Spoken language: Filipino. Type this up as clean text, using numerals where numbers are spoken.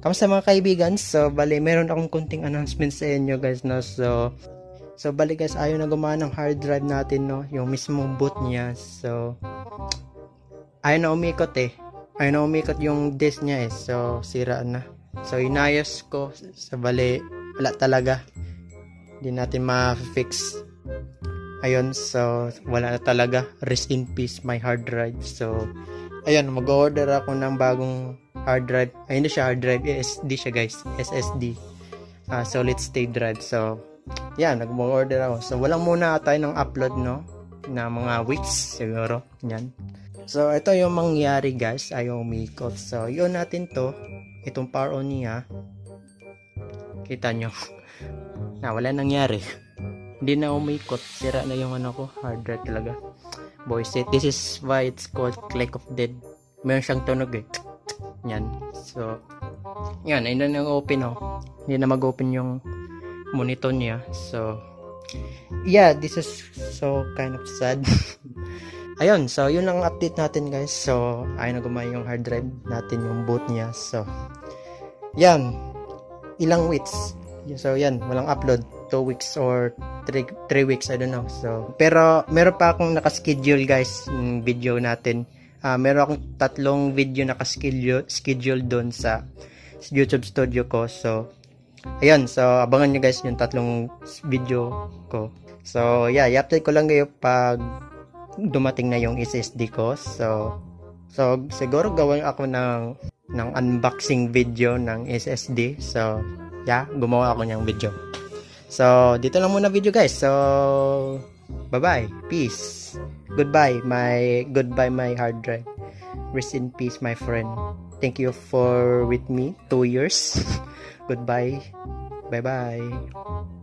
Kamusta mga kaibigan? So, bali, meron akong kunting announcement sa inyo guys, no? So bali guys, ayaw na gumana ng hard drive natin, no? Yung mismong boot niya. So, ayaw na umikot eh. Ayaw na umikot yung disk niya eh. So, sira na. So, inayos ko. So, bali, wala talaga. Hindi natin ma-fix. Ayun, so, wala na talaga. Rest in peace, my hard drive. So, ayun, mag-order ako ng bagong hard drive. Ay, hindi siya hard drive. SSD siya guys. SSD. Solid state drive. So, yan, nag-order ako. So, walang muna tayo ng upload, no? Na mga weeks, siguro. Yan. So, ito yung mangyari guys. Ayaw umikot. So, yun natin to. Itong power on niya. Kita nyo. Wala nangyari. Hindi na umikot. Sira na yung ano ko. Hard drive talaga. Boys, this is why it's called click of death. Meron siyang tunog eh. Yan. So, yan. Hindi na open oh. Hindi na mag-open yung monitor niya. So, yeah, this is so kind of sad. Ayun, so yun lang update natin guys. So, ayun na gumaya yung hard drive natin, yung boot niya. So, yan. Ilang weeks. So, yan. Walang upload. 2 weeks or 3 weeks, I don't know. So, pero meron pa akong nakaschedule guys, yung video natin. Meron akong 3 video nakaschedule doon sa YouTube studio ko. So, ayun, so abangan nyo guys yung 3 video ko. So, yeah, i-update ko lang kayo pag dumating na yung SSD ko. So siguro gawin ako ng unboxing video ng SSD. So, yeah, gumawa ako ng video. So, dito lang muna video guys. So, bye-bye. Peace. Goodbye my hard drive. Rest in peace my friend. Thank you for with me 2 years. Goodbye. Bye-bye.